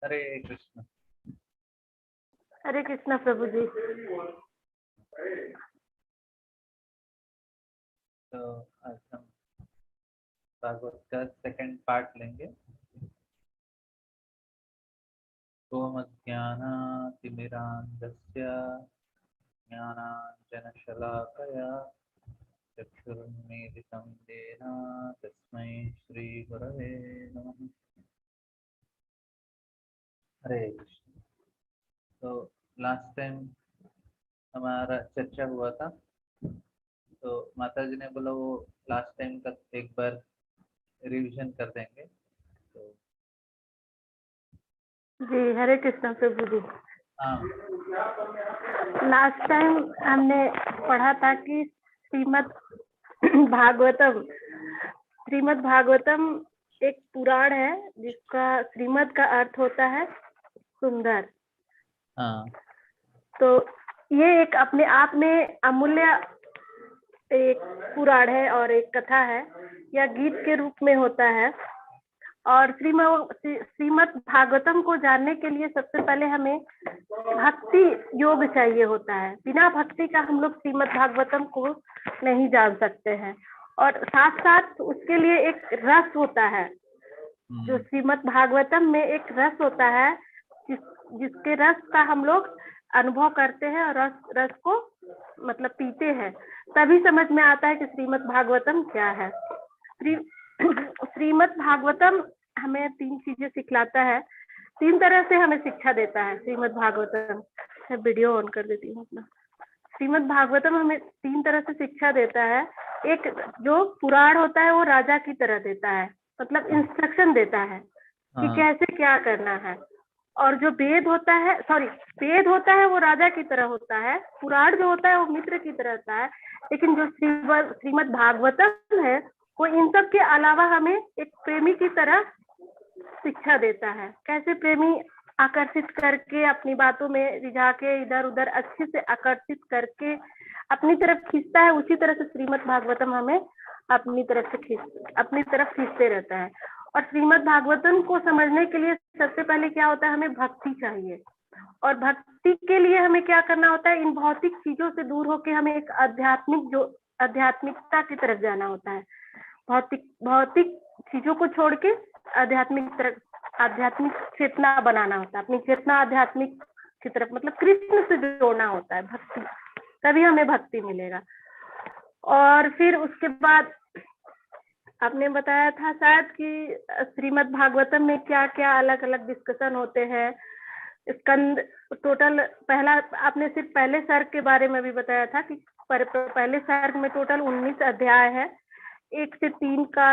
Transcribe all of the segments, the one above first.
हरे कृष्ण। हरे कृष्णा प्रभु जी। तो आज हम भागवत का सेकंड पार्ट लेंगे। ओम अज्ञानातिमिरान्धस्य ज्ञानाञ्जनशलाकया चक्षुरुन्मीलितं येन तस्मै श्रीगुरवे नमः। हरे कृष्ण। तो लास्ट टाइम हमारा चर्चा हुआ था, तो माता जी ने बोला वो लास्ट टाइम का एक बार रिवीजन कर देंगे। तो जी हरे कृष्णा प्रभु जी। हाँ, लास्ट टाइम हमने पढ़ा था कि श्रीमद् भागवतम एक पुराण है जिसका श्रीमद् का अर्थ होता है सुंदर। हाँ, तो ये एक अपने आप में अमूल्य एक पुराण है और एक कथा है, यह गीत के रूप में होता है। और श्रीमद् भागवतम को जानने के लिए सबसे पहले हमें भक्ति योग चाहिए होता है। बिना भक्ति का हम लोग श्रीमद् भागवतम को नहीं जान सकते हैं। और साथ साथ उसके लिए एक रस होता है, जो श्रीमद् भागवतम में एक रस होता है जिसके रस का हम लोग अनुभव करते हैं और रस को मतलब पीते हैं, तभी समझ में आता है कि श्रीमद् भागवतम क्या है। श्रीमद् भागवतम हमें 3 चीजें सिखलाता है, 3 तरह से हमें शिक्षा देता है। श्रीमद् भागवतम, मैं वीडियो ऑन कर देती हूँ अपना। श्रीमद् भागवतम हमें 3 तरह से शिक्षा देता है। एक जो पुराण होता है वो राजा की तरह देता है, मतलब इंस्ट्रक्शन देता है कि कैसे क्या करना है। और जो वेद होता है वो राजा की तरह होता है, पुराण जो होता है वो मित्र की तरह होता है। लेकिन जो श्रीमद् भागवतम है वो इन सब के अलावा हमें एक प्रेमी की तरह शिक्षा देता है। कैसे प्रेमी आकर्षित करके अपनी बातों में रिझा के इधर उधर अच्छे से आकर्षित करके अपनी तरफ खींचता है, उसी तरह से श्रीमद् भागवतम हमें अपनी तरफ खींचते रहता है। और श्रीमद् भागवतम को समझने के लिए सबसे पहले क्या होता है, हमें भक्ति चाहिए। और भक्ति के लिए हमें क्या करना होता है, इन भौतिक चीजों से दूर होके हमें एक आध्यात्मिकता की तरफ जाना होता है। भौतिक चीजों को छोड़ के आध्यात्मिक चेतना बनाना होता है, अपनी चेतना आध्यात्मिक की तरफ, मतलब कृष्ण से जोड़ना होता है। भक्ति, तभी हमें भक्ति मिलेगा। और फिर उसके बाद आपने बताया था शायद कि श्रीमद् भागवतम में क्या क्या अलग अलग डिस्कशन होते हैं। स्कंद टोटल पहला आपने सिर्फ पहले सर्ग के बारे में भी बताया था कि पहले सर्ग में टोटल 19 अध्याय है। 1 से 3 का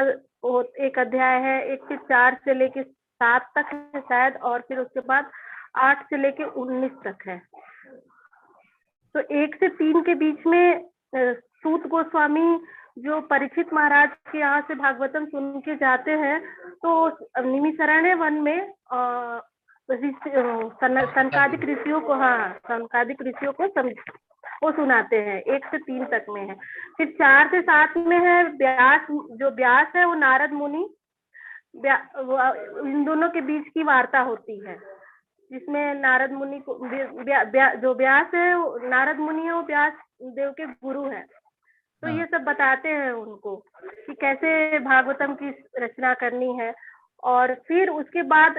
एक अध्याय है, 1 से 4 से लेके 7 तक है शायद, और फिर उसके बाद 8 से लेके 19 तक है। तो 1 से 3 के बीच में सूत गोस्वामी जो परीक्षित महाराज के यहाँ से भागवतम सुन के जाते हैं, तो निमिषारण्य वन में सनकादिक ऋषियों को वो सुनाते हैं। 1 से 3 तक में है। फिर 4 से 7 में है व्यास है, वो नारद मुनि, इन दोनों के बीच की वार्ता होती है, जिसमें नारद मुनि को जो व्यास है, नारद मुनि है, वो व्यास देव के गुरु है। तो ये सब बताते हैं उनको कि कैसे भागवतम की रचना करनी है। और फिर उसके बाद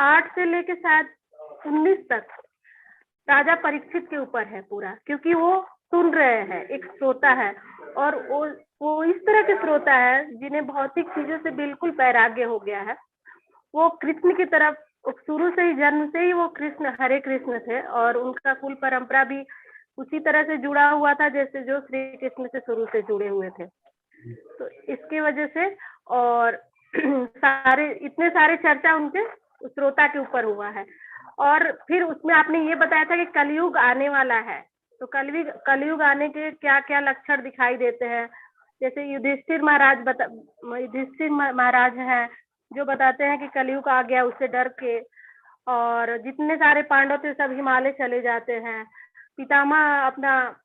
8 से लेके शायद 19 तक राजा परीक्षित के ऊपर है पूरा, क्योंकि वो सुन रहे हैं, एक श्रोता है। और वो इस तरह के श्रोता है जिन्हें भौतिक चीजों से बिल्कुल वैराग्य हो गया है। वो कृष्ण की तरफ शुरू से ही, जन्म से ही वो कृष्ण, हरे कृष्ण थे, और उनका कुल परंपरा भी उसी तरह से जुड़ा हुआ था जैसे जो श्री कृष्ण से शुरू से जुड़े हुए थे। तो इसकी वजह से और इतने सारे चर्चा उनके श्रोता के ऊपर हुआ है। और फिर उसमें आपने ये बताया था कि कलयुग आने वाला है, तो कलयुग आने के क्या क्या लक्षण दिखाई देते हैं। जैसे युधिष्ठिर महाराज हैं जो बताते हैं कि कलयुग आ गया, उससे डर के, और जितने सारे पांडव थे सब हिमालय चले जाते हैं। पितामह अपना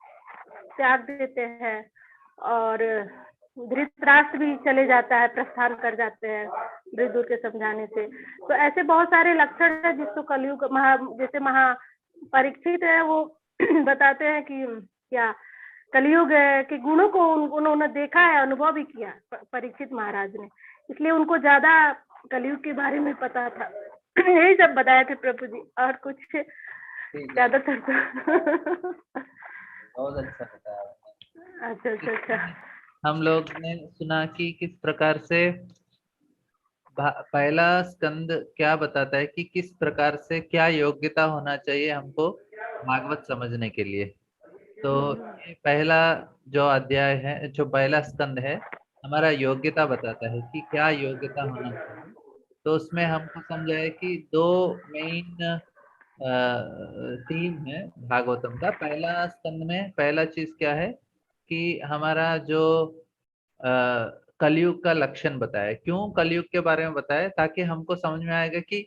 त्याग देते हैं, और धृतराष्ट्र भी चले जाता है, प्रस्थान कर जाते हैं। विदुर के समझाने से। तो ऐसे बहुत सारे लक्षण है जिसको कलयुग जैसे परीक्षित है वो बताते हैं कि क्या कलयुग के गुणों को उन्होंने देखा है, अनुभव भी किया परीक्षित महाराज ने, इसलिए उनको ज्यादा कलयुग के बारे में पता था। यही सब बताया थे प्रभु जी, और कुछ ठीक है, ज्यादातर तो बहुत अच्छा बताया। अच्छा अच्छा अच्छा। हम लोग ने सुना कि किस प्रकार से पहला स्कंद क्या बताता है कि किस प्रकार से क्या योग्यता होना चाहिए हमको भागवत समझने के लिए। तो ये पहला जो अध्याय है, जो पहला स्कंद है, हमारा योग्यता बताता है कि क्या योग्यता होना चाहिए। तो उसमें हमको समझाया कि दो मेन थीम है भागवतम का। पहला स्कंद में पहला चीज क्या है कि हमारा जो कलयुग का लक्षण बताया। क्यों कलयुग के बारे में बताया? ताकि हमको समझ में आएगा कि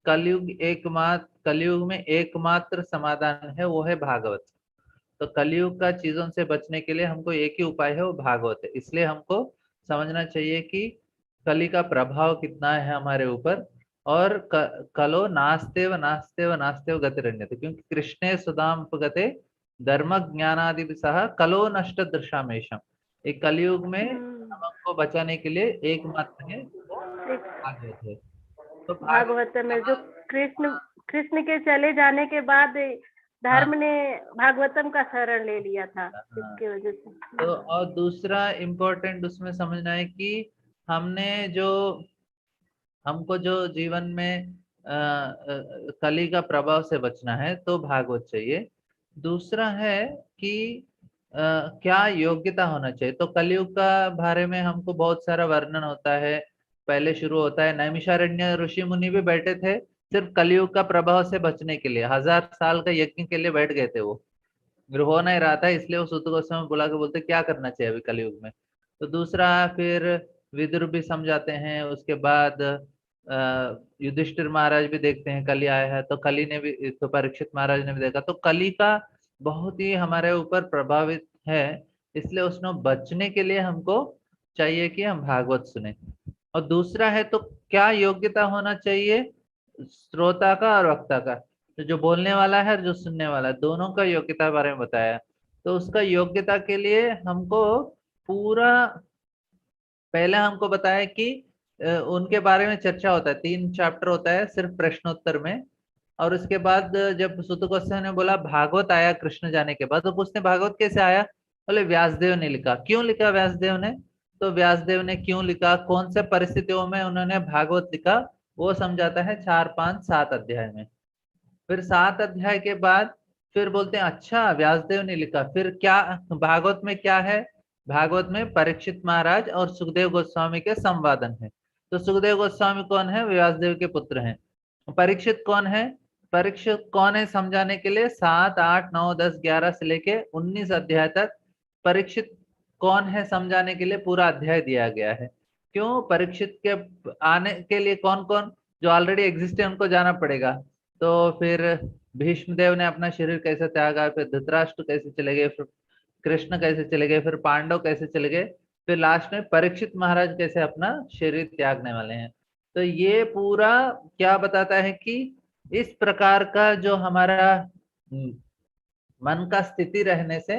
कलयुग में एकमात्र समाधान है, वो है भागवत। तो कलयुग का चीजों से बचने के लिए हमको एक ही उपाय है, वो भागवत है। इसलिए हमको समझना चाहिए कि कली का प्रभाव कितना है हमारे ऊपर। और कलो नास्तेव नास्तेव नास्तेव गतिरण्यते, क्योंकि कृष्णे सुदाम गते धर्म ज्ञानादि सह कलो नष्ट दृशामेशम। एक कलयुग में हमको बचाने के लिए एकमात्र है, वो भागवत है। तो भागवत भागवत में जो कहाँ? कृष्ण के चले जाने के बाद हाँ धर्म ने भागवतम का शरण ले लिया था, हाँ। इसकी वजह से। तो और दूसरा इम्पोर्टेंट उसमें समझना है कि हमने जो हमको जो जीवन में कली का प्रभाव से बचना है तो भागवत चाहिए। दूसरा है कि क्या योग्यता होना चाहिए। तो कलयुग का बारे में हमको बहुत सारा वर्णन होता है। पहले शुरू होता है, नैमिषारण्य ऋषि मुनि भी बैठे थे सिर्फ कलयुग का प्रभाव से बचने के लिए। 1000 साल का यज्ञ के लिए बैठ गए थे वो, हो नहीं रहा था, इसलिए वो सूत गोस्वामी बुला के बोलते क्या करना चाहिए अभी कलयुग में। तो दूसरा फिर विदुर भी समझाते हैं। उसके बाद युधिष्ठिर महाराज भी देखते हैं कली आया है, तो कली ने भी, तो परीक्षित महाराज ने भी देखा। तो कली का बहुत ही हमारे ऊपर प्रभावित है, इसलिए उसमें बचने के लिए हमको चाहिए कि हम भागवत सुने। और दूसरा है तो क्या योग्यता होना चाहिए श्रोता का और वक्ता का। तो जो बोलने वाला है और जो सुनने वाला है, दोनों का योग्यता के बारे में बताया। तो उसका योग्यता के लिए हमको पूरा पहले हमको बताया कि उनके बारे में चर्चा होता है, 3 चैप्टर होता है सिर्फ प्रश्नोत्तर में। और उसके बाद जब सुत गोस्वामी ने बोला भागवत आया कृष्ण जाने के बाद, तो पूछते भागवत कैसे आया? बोले व्यासदेव ने लिखा। क्यों लिखा व्यासदेव ने? तो व्यासदेव ने क्यों लिखा, कौन से परिस्थितियों में उन्होंने भागवत लिखा, वो समझाता है 4, 5, 7 अध्याय में। फिर 7 अध्याय के बाद फिर बोलते हैं अच्छा व्यासदेव ने लिखा। फिर क्या भागवत में क्या है? भागवत में परीक्षित महाराज और सुखदेव गोस्वामी के संवादन है। तो सुखदेव गोस्वामी कौन है? व्यासदेव के पुत्र हैं। परीक्षित कौन है? परीक्षित कौन है समझाने के लिए 7, 8, 9, 10, 11 से लेके 19 अध्याय तक परीक्षित कौन है समझाने के लिए पूरा अध्याय दिया गया है। क्यों? परीक्षित के आने के लिए कौन कौन जो ऑलरेडी एग्जिस्ट है उनको जाना पड़ेगा। तो फिर भीष्मदेव ने अपना शरीर कैसे त्यागा, फिर धृतराष्ट्र कैसे चले गए, फिर कृष्ण कैसे चले गए, फिर पांडव कैसे चले गए, फिर लास्ट में परीक्षित महाराज कैसे अपना शरीर त्यागने वाले हैं। तो ये पूरा क्या बताता है कि इस प्रकार का जो हमारा मन का स्थिति रहने से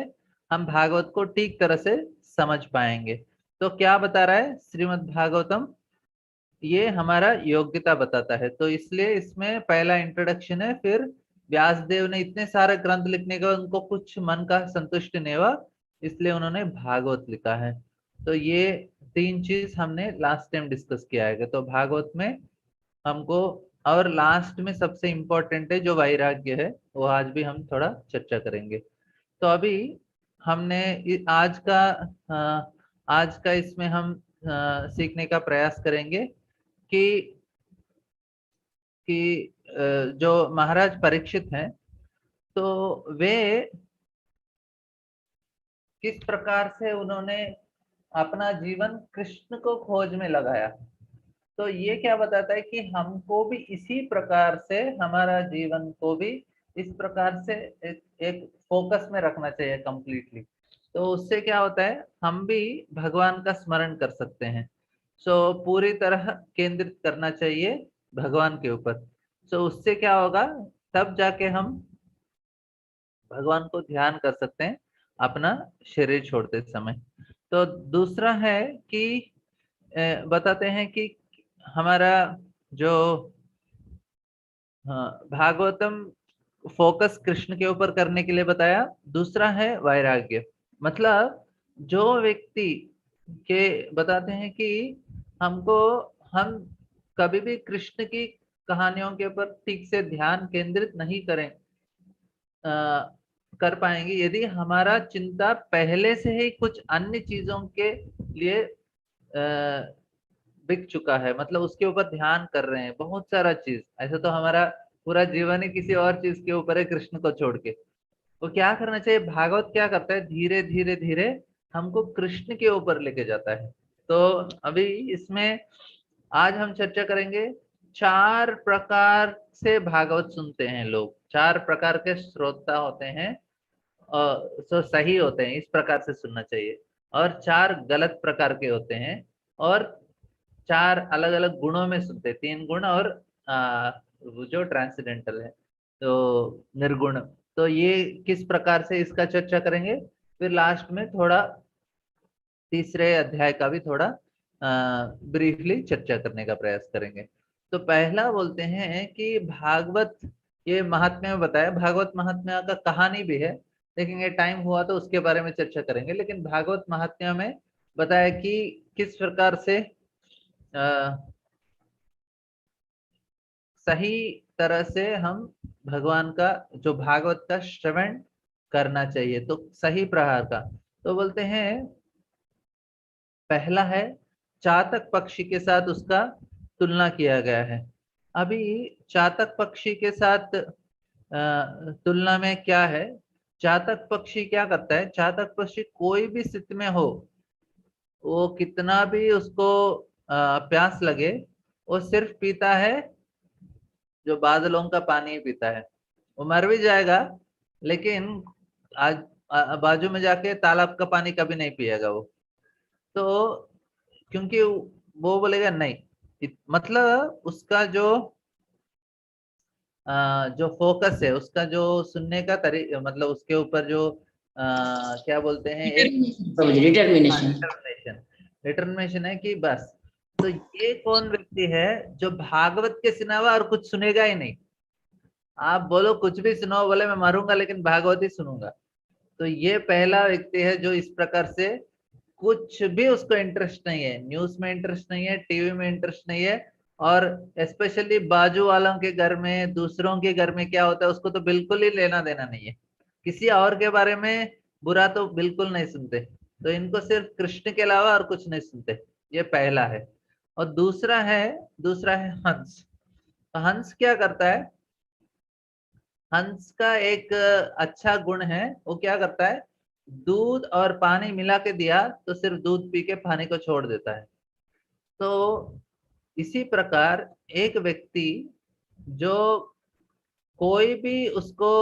हम भागवत को ठीक तरह से समझ पाएंगे। तो क्या बता रहा है श्रीमद् भागवतम? ये हमारा योग्यता बताता है। तो इसलिए इसमें पहला इंट्रोडक्शन है। फिर व्यासदेव ने इतने सारे ग्रंथ लिखने के बाद उनको कुछ मन का संतुष्ट नहीं हुआ, इसलिए उन्होंने भागवत लिखा है। तो ये 3 चीज हमने लास्ट टाइम डिस्कस किया है। तो भागवत में हमको, और लास्ट में सबसे इम्पोर्टेंट है जो वैराग्य है, वो आज भी हम थोड़ा चर्चा करेंगे। तो अभी हमने आज का इसमें हम सीखने का प्रयास करेंगे कि जो महाराज परीक्षित हैं, तो वे किस प्रकार से उन्होंने अपना जीवन कृष्ण को खोज में लगाया। तो ये क्या बताता है कि हमको भी इसी प्रकार से हमारा जीवन को भी इस प्रकार से एक फोकस में रखना चाहिए कंप्लीटली। तो उससे क्या होता है, हम भी भगवान का स्मरण कर सकते हैं। सो पूरी तरह केंद्रित करना चाहिए भगवान के ऊपर। सो उससे क्या होगा, तब जाके हम भगवान को ध्यान कर सकते हैं अपना शरीर छोड़ते समय। तो दूसरा है कि बताते हैं कि हमारा जो भागवतम फोकस कृष्ण के ऊपर करने के लिए बताया। दूसरा है वैराग्य, मतलब जो व्यक्ति के बताते हैं कि हमको हम कभी भी कृष्ण की कहानियों के ऊपर ठीक से ध्यान केंद्रित नहीं करें कर पाएंगे यदि हमारा चिंता पहले से ही कुछ अन्य चीजों के लिए बिक चुका है, मतलब उसके ऊपर ध्यान कर रहे हैं बहुत सारा चीज। ऐसा तो हमारा पूरा जीवन ही किसी और चीज के ऊपर है कृष्ण को छोड़ के। तो क्या करना चाहिए, भागवत क्या करता है, धीरे धीरे धीरे हमको कृष्ण के ऊपर लेके जाता है। तो अभी इसमें आज हम चर्चा करेंगे 4 प्रकार से भागवत सुनते हैं लोग, 4 प्रकार के श्रोता होते हैं सो सही होते हैं, इस प्रकार से सुनना चाहिए। और 4 गलत प्रकार के होते हैं, और 4 अलग अलग गुणों में सुनते हैं, 3 गुण और वो जो ट्रांसेंडेंटल है तो निर्गुण। तो ये किस प्रकार से इसका चर्चा करेंगे, फिर लास्ट में थोड़ा तीसरे अध्याय का भी थोड़ा ब्रीफली चर्चा करने का प्रयास करेंगे। तो पहला बोलते हैं कि भागवत, ये महात्म्य में बताया, भागवत महात्म्य का कहानी भी है, देखेंगे टाइम हुआ तो उसके बारे में चर्चा करेंगे। लेकिन भागवत महात्म्य में बताया कि किस प्रकार से सही तरह से हम भगवान का जो भागवत का श्रवण करना चाहिए, तो सही प्रकार का। तो बोलते हैं पहला है चातक पक्षी के साथ उसका तुलना किया गया है। अभी चातक पक्षी के साथ तुलना में क्या है, चातक पक्षी क्या करता है, चातक पक्षी कोई भी स्थिति में हो, वो कितना भी उसको प्यास लगे, वो सिर्फ पीता है जो बादलों का पानी ही पीता है। वो मर भी जाएगा लेकिन आज बाजू में जाके तालाब का पानी कभी नहीं पिएगा वो। तो क्योंकि वो बोलेगा नहीं, मतलब उसका जो फोकस है, उसका जो सुनने का तरीका, मतलब उसके ऊपर जो क्या बोलते हैं, एक डिटर्मिनेशन डिटर्मिनेशन, डिटर्मिनेशन है कि बस। तो ये कौन व्यक्ति है जो भागवत के सिवा और कुछ सुनेगा ही नहीं। आप बोलो कुछ भी सुनाओ, बोले मैं मरूंगा लेकिन भागवत ही सुनूंगा। तो ये पहला व्यक्ति है जो इस प्रकार से कुछ भी उसको इंटरेस्ट नहीं है, न्यूज में इंटरेस्ट नहीं है, टीवी में इंटरेस्ट नहीं है, और स्पेशली बाजू वालों के घर में, दूसरों के घर में क्या होता है उसको तो बिल्कुल ही लेना देना नहीं है। किसी और के बारे में बुरा तो बिल्कुल नहीं सुनते। तो इनको सिर्फ कृष्ण के अलावा और कुछ नहीं सुनते। ये पहला है। और दूसरा है हंस। तो हंस क्या करता है, हंस का एक अच्छा गुण है, वो क्या करता है, दूध और पानी मिला के दिया तो सिर्फ दूध पी के पानी को छोड़ देता है। तो इसी प्रकार एक व्यक्ति जो कोई भी उसको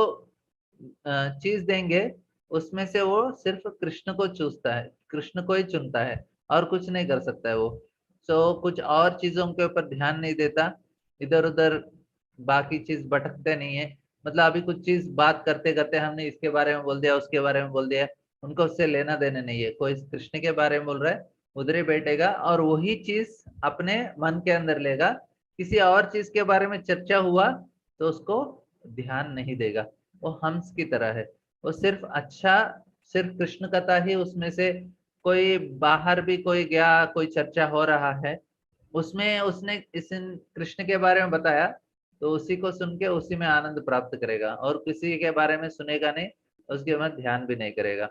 चीज देंगे उसमें से वो सिर्फ कृष्ण को चूसता है, कृष्ण को ही चुनता है, और कुछ नहीं कर सकता है वो। कुछ और चीजों के ऊपर ध्यान नहीं देता, इधर उधर बाकी चीज भटकते नहीं है। मतलब अभी कुछ चीज बात करते करते हमने इसके बारे में बोल दिया, उसके बारे में बोल दिया, उनको उससे लेना देना नहीं है। कोई कृष्ण के बारे में बोल रहा है, उधर ही बैठेगा और वही चीज अपने मन के अंदर लेगा। किसी और चीज के बारे में चर्चा हुआ तो उसको ध्यान नहीं देगा। वो हंस की तरह है, वो सिर्फ अच्छा, सिर्फ कृष्ण कथा ही उसमें से, कोई बाहर भी कोई गया, कोई चर्चा हो रहा है, उसमें उसने इस कृष्ण के बारे में बताया तो उसी को सुन के उसी में आनंद प्राप्त करेगा, और किसी के बारे में सुनेगा नहीं, उसके बाद ध्यान भी नहीं करेगा।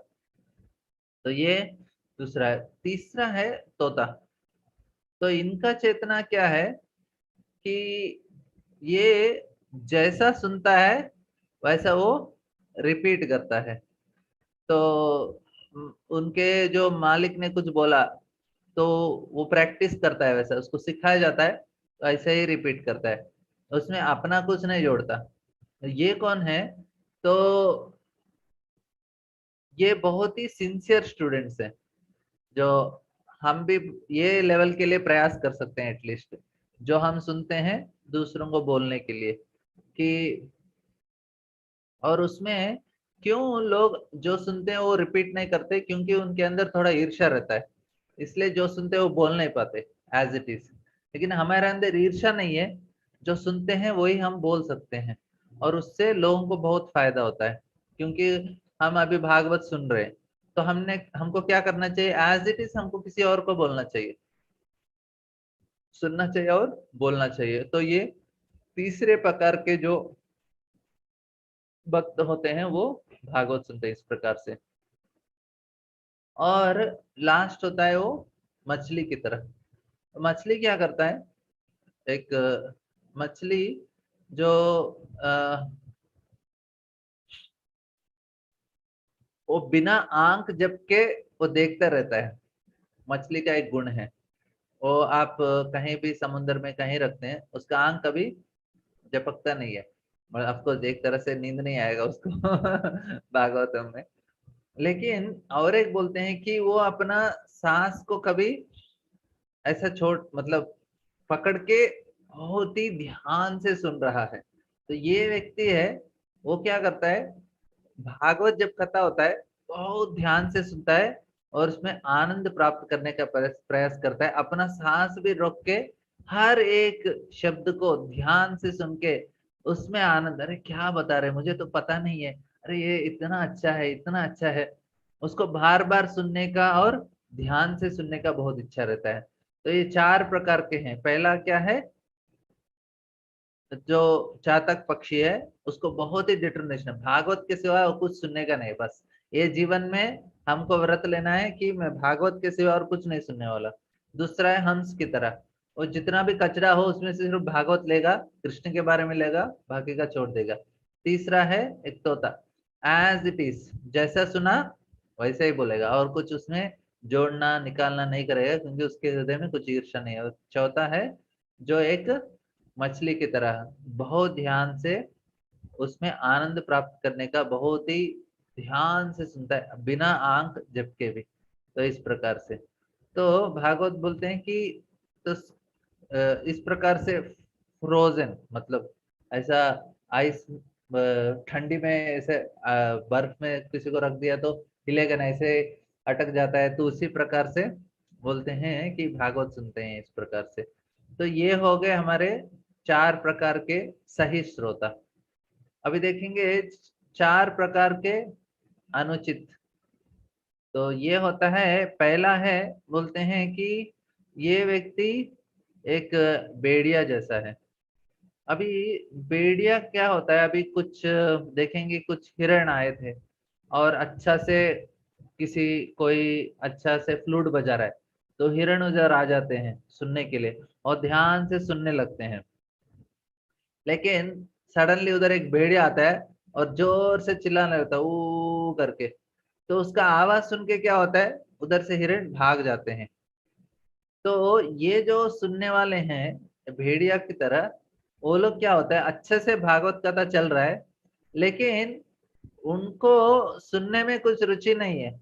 तो ये दूसरा है। तीसरा है तोता। तो इनका चेतना क्या है कि ये जैसा सुनता है वैसा वो रिपीट करता है। तो उनके जो मालिक ने कुछ बोला तो वो प्रैक्टिस करता है, वैसा उसको सिखाया जाता है तो ऐसे ही रिपीट करता है, उसमें अपना कुछ नहीं जोड़ता। ये कौन है, तो ये बहुत ही सिंसियर स्टूडेंट्स हैं जो हम भी ये लेवल के लिए प्रयास कर सकते हैं एटलीस्ट, जो हम सुनते हैं दूसरों को बोलने के लिए कि, और उसमें क्यों लोग जो सुनते हैं वो रिपीट नहीं करते, क्योंकि उनके अंदर थोड़ा ईर्ष्या रहता है, इसलिए जो सुनते हैं वो बोल नहीं पाते एज इट इज। लेकिन हमारे अंदर ईर्ष्या नहीं है, जो सुनते हैं वही हम बोल सकते हैं, और उससे लोगों को बहुत फायदा होता है। क्योंकि हम अभी भागवत सुन रहे हैं, तो हमको क्या करना चाहिए, एज इट इज हमको किसी और को बोलना चाहिए, सुनना चाहिए और बोलना चाहिए। तो ये तीसरे प्रकार के जो भक्त होते हैं वो भागवत सुनते हैं इस प्रकार से। और लास्ट होता है वो मछली की तरह। मछली क्या करता है, एक मछली जो अ, वो बिना आंख झपके वो देखता रहता है, मछली का एक गुण है। वो आप कहीं भी समुद्र में कहीं रखते हैं, उसका आंख कभी झपकता नहीं है, मतलब आपको एक तरह से नींद नहीं आएगा उसको भागवतम में। लेकिन और एक बोलते हैं कि वो अपना सांस को कभी ऐसा छोड़, मतलब पकड़ के बहुत ही ध्यान से सुन रहा है। तो ये व्यक्ति है, वो क्या करता है, भागवत जब कथा होता है बहुत ध्यान से सुनता है, और उसमें आनंद प्राप्त करने का प्रयास करता है, अपना सांस भी रोक के हर एक शब्द को ध्यान से सुन के उसमें आनंद, अरे क्या बता रहे मुझे तो पता नहीं है, अरे ये इतना अच्छा है, इतना अच्छा है, उसको बार बार सुनने का और ध्यान से सुनने का बहुत इच्छा रहता है। तो ये चार प्रकार के हैं। पहला क्या है, जो चातक पक्षी है, उसको बहुत ही डिटर्मिनेशन है, भागवत के सिवा और कुछ सुनने का नहीं, बस ये जीवन में हमको व्रत लेना है कि मैं भागवत के सिवा और कुछ नहीं सुनने वाला। दूसरा है हंस की तरह, वो जितना भी कचरा हो उसमें से सिर्फ भागवत लेगा, कृष्ण के बारे में लेगा, बाकी का छोड़ देगा। तीसरा है एक तोता, एज इट इज जैसा सुना वैसे ही बोलेगा, और कुछ उसमें जोड़ना निकालना नहीं करेगा, क्योंकि उसके हृदय में कुछ ईर्ष्या नहीं है। और चौथा है जो एक मछली की तरह बहुत ध्यान से उसमें आनंद प्राप्त करने का, बहुत ही ध्यान से सुनता है बिना आंख झपके भी। तो इस प्रकार से तो भागवत बोलते हैं कि, तो इस प्रकार से फ्रोजन मतलब ऐसा आइस, ठंडी में ऐसे बर्फ में किसी को रख दिया तो हिलेगा नहीं, ऐसे अटक जाता है, तो उसी प्रकार से बोलते हैं कि भागवत सुनते हैं इस प्रकार से। तो ये हो गए हमारे चार प्रकार के सही श्रोता। अभी देखेंगे चार प्रकार के अनुचित। तो ये होता है, पहला है, बोलते हैं कि ये व्यक्ति एक भेड़िया जैसा है। अभी भेड़िया क्या होता है, अभी कुछ देखेंगे, कुछ हिरण आए थे और अच्छा से किसी कोई अच्छा से फ्लूट बजा रहा है, तो हिरण उधर आ जाते हैं सुनने के लिए और ध्यान से सुनने लगते हैं। लेकिन सडनली उधर एक भेड़िया आता है और जोर से चिल्लाने लगता है ऊ करके, तो उसका आवाज सुन के क्या होता है, उधर से हिरण भाग जाते हैं। तो ये जो सुनने वाले हैं भेड़िया की तरह, वो लोग क्या होता है, अच्छे से भागवत कथा चल रहा है, लेकिन उनको सुनने में कुछ रुचि नहीं है।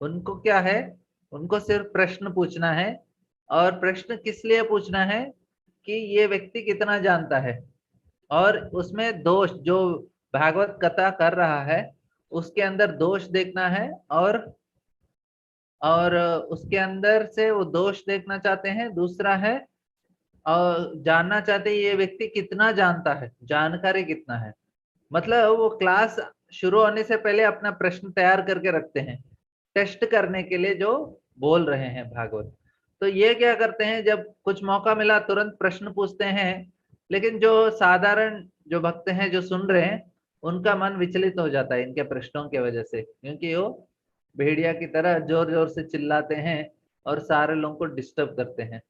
उनको क्या है, उनको सिर्फ प्रश्न पूछना है, और प्रश्न किस लिए पूछना है कि ये व्यक्ति कितना जानता है, और उसमें दोष जो भागवत कथा कर रहा है उसके अंदर दोष देखना है, और उसके अंदर से वो दोष देखना चाहते हैं। दूसरा है और जानना चाहते हैं ये व्यक्ति कितना जानता है, जानकारी कितना है। मतलब वो क्लास शुरू होने से पहले अपना प्रश्न तैयार करके रखते हैं, टेस्ट करने के लिए जो बोल रहे हैं भागवत। तो ये क्या करते हैं, जब कुछ मौका मिला तुरंत प्रश्न पूछते हैं, लेकिन जो साधारण जो भक्त हैं जो सुन रहे हैं उनका मन विचलित हो जाता है इनके प्रश्नों की वजह से, क्योंकि वो भेड़िया की तरह जोर जोर से चिल्लाते हैं और सारे लोगों को डिस्टर्ब करते हैं।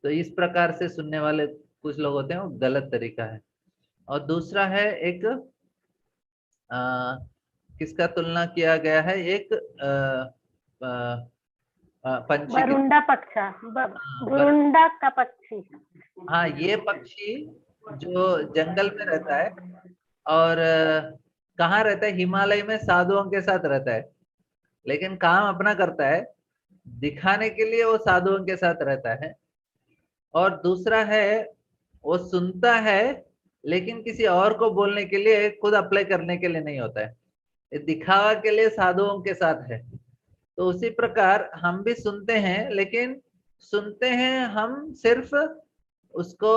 तो इस प्रकार से सुनने वाले कुछ लोग होते हैं, वो गलत तरीका है। और दूसरा है एक अ, किसका तुलना किया गया है, एक पंछी की। बरुंडा पक्षा, हाँ, बुरुंडा का पक्षी। हाँ, ये पक्षी जो जंगल में रहता है, और कहाँ रहता है, हिमालय में साधुओं के साथ रहता है, लेकिन काम अपना करता है। दिखाने के लिए वो साधुओं के साथ रहता है, और दूसरा है वो सुनता है लेकिन किसी और को बोलने के लिए, खुद अप्लाई करने के लिए नहीं होता है, ये दिखावा के लिए साधुओं के साथ है। तो उसी प्रकार हम भी सुनते हैं, लेकिन सुनते हैं हम सिर्फ उसको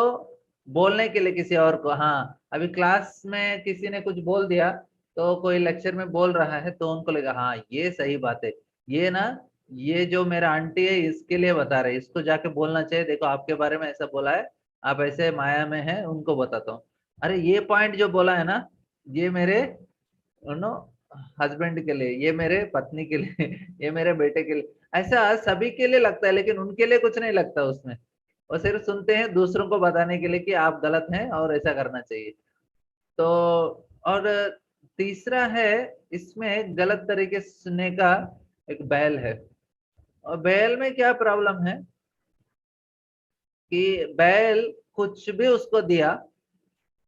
बोलने के लिए किसी और को। हाँ, अभी क्लास में किसी ने कुछ बोल दिया, तो कोई लेक्चर में बोल रहा है तो उनको लगा हाँ ये सही बात है, ये ना, ये जो मेरा आंटी है इसके लिए बता रहे, इसको जाके बोलना चाहिए, देखो आपके बारे में ऐसा बोला है, आप ऐसे माया में हैं, उनको बताता हूँ। अरे ये पॉइंट जो बोला है ना, ये मेरे नो हस्बैंड के लिए, ये मेरे पत्नी के लिए, ये मेरे बेटे के लिए, ऐसा सभी के लिए लगता है, लेकिन उनके लिए कुछ नहीं लगता उसमें। वो सिर्फ सुनते हैं दूसरों को बताने के लिए कि आप गलत हैं और ऐसा करना चाहिए। तो और तीसरा है, इसमें गलत तरीके से सुनने का एक बैल है। और बैल में क्या प्रॉब्लम है कि बैल कुछ भी उसको दिया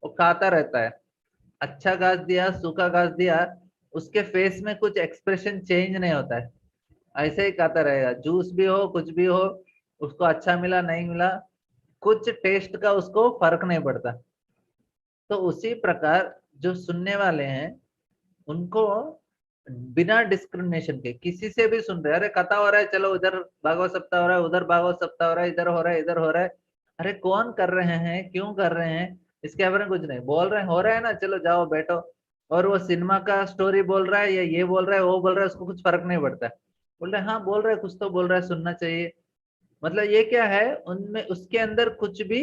वो खाता रहता है। अच्छा घास दिया, सूखा घास दिया, उसके फेस में कुछ एक्सप्रेशन चेंज नहीं होता है, ऐसे ही खाता रहेगा। जूस भी हो, कुछ भी हो, उसको अच्छा मिला नहीं मिला, कुछ टेस्ट का उसको फर्क नहीं पड़ता। तो उसी प्रकार जो सुनने वाले हैं, उनको बिना डिस्क्रिमिनेशन के किसी से भी सुन रहे हैं, अरे कथा हो रहा है, चलो उधर भागवत सप्ताह हो रहा है, उधर भागवत सप्ताह हो रहा है, इधर हो रहा है, इधर हो रहा है, अरे कौन कर रहे हैं, क्यों कर रहे हैं, इसके बारे में कुछ नहीं बोल रहे हैं, हो रहा है ना, चलो जाओ बैठो। और वो सिनेमा का स्टोरी बोल रहा है या ये बोल रहा है वो बोल रहा है, उसको कुछ फर्क नहीं पड़ता। बोल रहे हाँ बोल रहे हैं, कुछ तो बोल रहा है, सुनना चाहिए। मतलब ये क्या है, उनमें उसके अंदर कुछ भी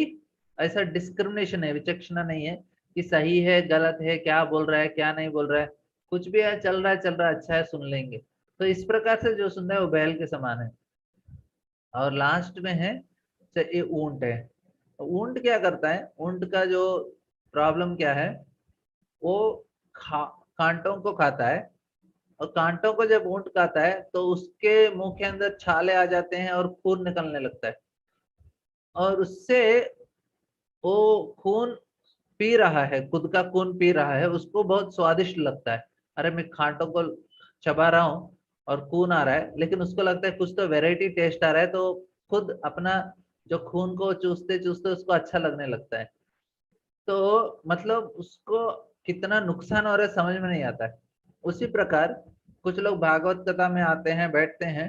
ऐसा डिस्क्रिमिनेशन है, विचक्षणा नहीं है कि सही है गलत है, क्या बोल रहा है क्या नहीं बोल रहा है, कुछ भी है, चल रहा है चल रहा है, अच्छा है सुन लेंगे। तो इस प्रकार से जो सुन रहा है वो बैल के समान है। और लास्ट में है, ये ऊंट है। ऊंट क्या करता है, ऊंट का जो प्रॉब्लम क्या है, वो खा कांटों को खाता है। और कांटों को जब ऊंट खाता है तो उसके मुंह के अंदर छाले आ जाते हैं और खून निकलने लगता है। और उससे वो खून पी रहा है, खुद का खून पी रहा है, उसको बहुत स्वादिष्ट लगता है। अरे मैं कांटों को चबा रहा हूँ और खून आ रहा है, लेकिन उसको लगता है कुछ तो वेराइटी टेस्ट आ रहा है, तो खुद अपना जो खून को चूसते चूसते उसको अच्छा लगने लगता है। तो मतलब उसको कितना नुकसान हो रहा है समझ में नहीं आता है। उसी प्रकार कुछ लोग भागवत कथा में आते हैं, बैठते हैं,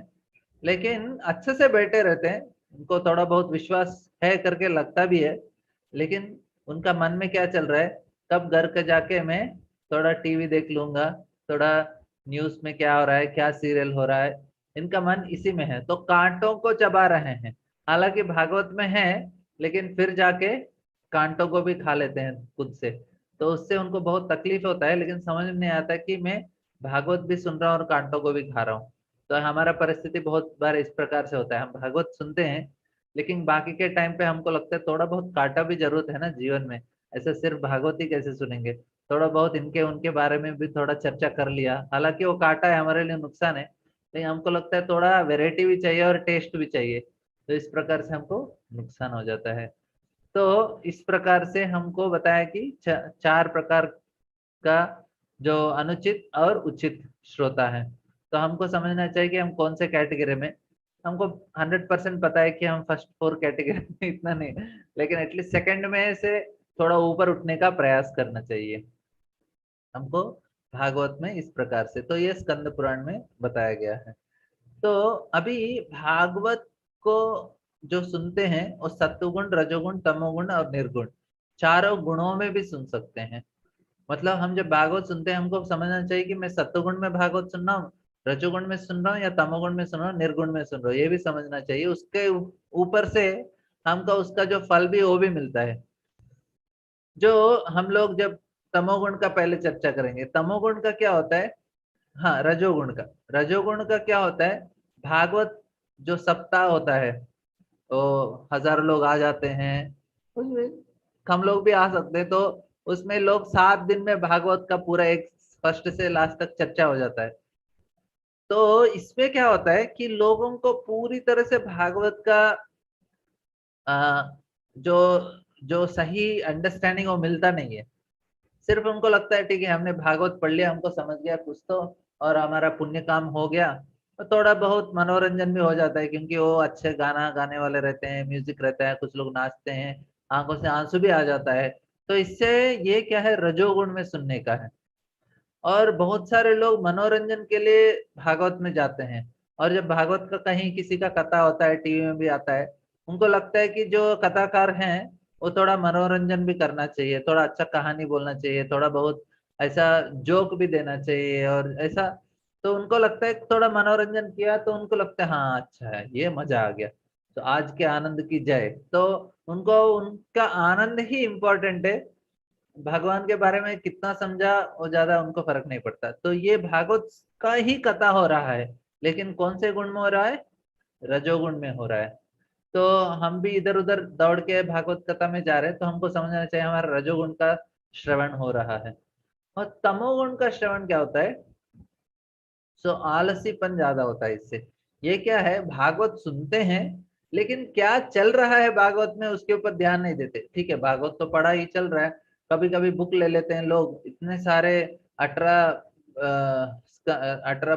लेकिन अच्छे से बैठे रहते हैं, उनको थोड़ा बहुत विश्वास है करके लगता भी है, लेकिन उनका मन में क्या चल रहा है, कब घर के जाके मैं थोड़ा टीवी देख लूंगा, थोड़ा न्यूज में क्या हो रहा है, क्या सीरियल हो रहा है, इनका मन इसी में है, तो कांटों को चबा रहे हैं। हालांकि भागवत में है, लेकिन फिर जाके कांटों को भी खा लेते हैं खुद से। तो उससे उनको बहुत तकलीफ होता है, लेकिन समझ में नहीं आता कि मैं भागवत भी सुन रहा हूँ और कांटों को भी खा रहा हूँ। तो हमारा परिस्थिति बहुत बार इस प्रकार से होता है, हम भागवत सुनते हैं, लेकिन बाकी के टाइम पे हमको लगता है थोड़ा बहुत कांटा भी जरूरत है ना जीवन में, ऐसे सिर्फ भागवत ही कैसे सुनेंगे, थोड़ा बहुत इनके उनके बारे में भी थोड़ा चर्चा कर लिया, हालांकि वो कांटा है हमारे लिए नुकसान है, लेकिन हमको लगता है थोड़ा वेराइटी भी चाहिए और टेस्ट भी चाहिए, तो इस प्रकार से हमको नुकसान हो जाता है। तो इस प्रकार से हमको बताया कि चार प्रकार का जो अनुचित और उचित श्रोता है। तो हमको समझना चाहिए कि हम कौन से कैटेगरी में, हमको 100% पता है कि हम फर्स्ट 4 कैटेगरी में इतना नहीं, लेकिन एटलीस्ट सेकंड में से थोड़ा ऊपर उठने का प्रयास करना चाहिए हमको भागवत में इस प्रकार से। तो ये स्कंद पुराण में बताया गया है। तो अभी भागवत को जो सुनते हैं वो सत्वगुण, रजोगुण, तमोगुण और निर्गुण, चारों गुणों में भी सुन सकते हैं। मतलब हम जब भागवत सुनते हैं हमको समझना चाहिए कि मैं सत्वगुण में भागवत सुन रहा हूँ, रजोगुण में सुन रहा हूँ या तमोगुण में सुन रहा हूँ, निर्गुण में सुन रहा हूँ, ये भी समझना चाहिए। उसके ऊपर से हमको उसका जो फल भी वो भी मिलता है। जो हम लोग जब तमोगुण का पहले चर्चा करेंगे, तमोगुण का क्या होता है, हाँ रजोगुण का, रजोगुण का क्या होता है, भागवत जो सप्ताह होता है तो 1000 लोग आ जाते हैं, उसमें हम लोग भी आ सकते हैं, तो उसमें लोग 7 दिन में भागवत का पूरा एक फर्स्ट से लास्ट तक चर्चा हो जाता है। तो इसमें क्या होता है कि लोगों को पूरी तरह से भागवत का जो जो सही अंडरस्टैंडिंग वो मिलता नहीं है। सिर्फ उनको लगता है ठीक है हमने भागवत पढ़ लिया, हमको समझ गया कुछ तो, और हमारा पुण्य काम हो गया, तो थोड़ा बहुत मनोरंजन भी हो जाता है, क्योंकि वो अच्छे गाना गाने वाले रहते हैं, म्यूजिक रहता है, कुछ लोग नाचते हैं, आंखों से आंसू भी आ जाता है। तो इससे ये क्या है, रजोगुण में सुनने का है। और बहुत सारे लोग मनोरंजन के लिए भागवत में जाते हैं, और जब भागवत का कहीं किसी का कथा होता है, टीवी में भी आता है, उनको लगता है कि जो कथाकार हैं वो थोड़ा मनोरंजन भी करना चाहिए, थोड़ा अच्छा कहानी बोलना चाहिए, थोड़ा बहुत ऐसा जोक भी देना चाहिए और ऐसा। तो उनको लगता है कि थोड़ा मनोरंजन किया तो उनको लगता है हाँ अच्छा है, ये मजा आ गया, तो आज के आनंद की जय। तो उनको उनका आनंद ही इम्पोर्टेंट है, भगवान के बारे में कितना समझा वो ज्यादा उनको फर्क नहीं पड़ता। तो ये भागवत का ही कथा हो रहा है, लेकिन कौन से गुण में हो रहा है, रजोगुण में हो रहा है। तो हम भी इधर उधर दौड़ के भागवत कथा में जा रहे हैं, तो हमको समझना चाहिए हमारा रजोगुण का श्रवण हो रहा है। और तमोगुण का श्रवण क्या होता है, सो आलसीपन ज्यादा होता है इससे। ये क्या है, भागवत सुनते हैं लेकिन क्या चल रहा है भागवत में उसके ऊपर ध्यान नहीं देते। ठीक है, भागवत तो पढ़ा ही चल रहा है, कभी कभी बुक ले लेते हैं लोग, इतने सारे 18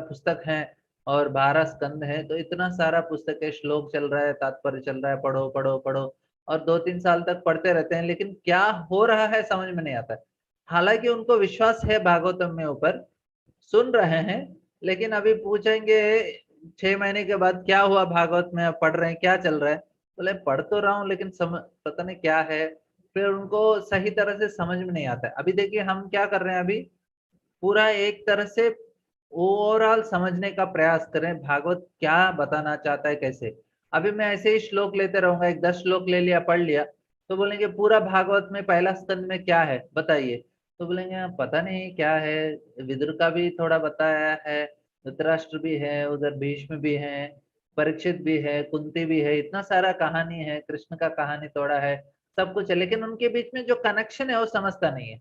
पुस्तक हैं और 12 स्कंद हैं, तो इतना सारा पुस्तक है, श्लोक चल रहा है, तात्पर्य चल रहा है, पढ़ो पढ़ो पढ़ो, और 2-3 साल तक पढ़ते रहते हैं, लेकिन क्या हो रहा है समझ में नहीं आता है। हालांकि उनको विश्वास है भागवतम में ऊपर, सुन रहे हैं, लेकिन अभी पूछेंगे 6 महीने के बाद क्या हुआ भागवत में, अब पढ़ रहे हैं क्या चल रहा है, बोले पढ़ तो रहा हूँ लेकिन पता नहीं क्या है। फिर उनको सही तरह से समझ में नहीं आता है। अभी देखिए हम क्या कर रहे हैं, अभी पूरा एक तरह से ओवरऑल समझने का प्रयास करें भागवत क्या बताना चाहता है कैसे। अभी मैं ऐसे ही श्लोक लेते रहूंगा, एक 10 श्लोक ले लिया पढ़ लिया, तो बोलेंगे पूरा भागवत में पहला स्कंद में क्या है बताइए, तो बोलेंगे पता नहीं क्या है, विदुर का भी थोड़ा बताया है, धृतराष्ट्र भी है, उधर भीष्म भी है, परीक्षित भी है, कुंती भी है, इतना सारा कहानी है, कृष्ण का कहानी थोड़ा है, सब कुछ है, लेकिन उनके बीच में जो कनेक्शन है वो समझता नहीं है।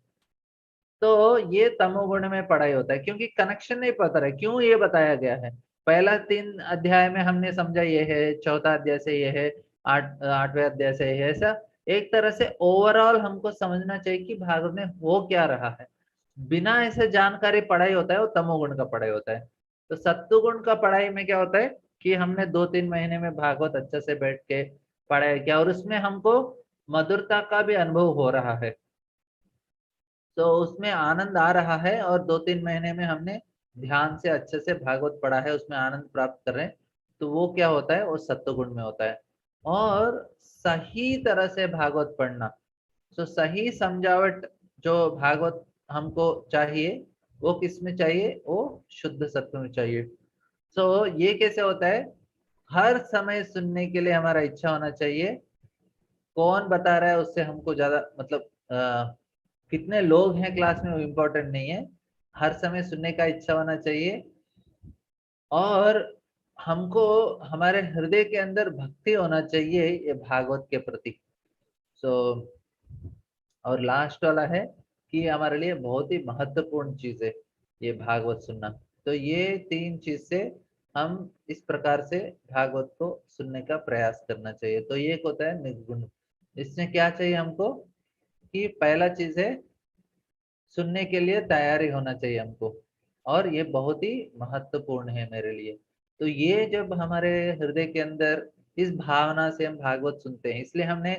तो ये तमोगुण में पढ़ाई होता है, क्योंकि कनेक्शन नहीं पता है क्यों ये बताया गया है। पहला 3 अध्याय में हमने समझा ये है, चौथा अध्याय से ये है, 8वें अध्याय से ये है, ऐसा एक तरह से ओवरऑल हमको समझना चाहिए कि भागवत में हो क्या रहा है। बिना ऐसे जानकारी पढ़ाई होता है वो तमोगुण का पढ़ाई होता है। तो सत्वगुण का पढ़ाई में क्या होता है कि हमने 2-3 महीने में भागवत अच्छे से बैठ के पढ़ाई किया, और उसमें हमको मधुरता का भी अनुभव हो रहा है, तो उसमें आनंद आ रहा है, और 2-3 महीने में हमने ध्यान से अच्छे से भागवत पढ़ा है, उसमें आनंद प्राप्त कर रहे हैं, तो वो क्या होता है, वो सत्वगुण में होता है। और सही तरह से भागवत पढ़ना, तो सही समझावट जो भागवत हमको चाहिए वो किस में चाहिए, वो शुद्ध सत्व में चाहिए। तो ये कैसे होता है, हर समय सुनने के लिए हमारा इच्छा होना चाहिए, कौन बता रहा है उससे हमको ज्यादा मतलब कितने लोग हैं क्लास में वो इम्पोर्टेंट नहीं है, हर समय सुनने का इच्छा होना चाहिए, और हमको हमारे हृदय के अंदर भक्ति होना चाहिए ये भागवत के प्रति। सो और लास्ट वाला है कि हमारे लिए बहुत ही महत्वपूर्ण चीज है ये भागवत सुनना। तो ये 3 चीज से हम इस प्रकार से भागवत को सुनने का प्रयास करना चाहिए। तो ये एक होता है निर्गुण, इसमें क्या चाहिए हमको कि पहला चीज है सुनने के लिए तैयारी होना चाहिए हमको, और ये बहुत ही महत्वपूर्ण है मेरे लिए। तो ये जब हमारे हृदय के अंदर इस भावना से हम भागवत सुनते हैं, इसलिए हमने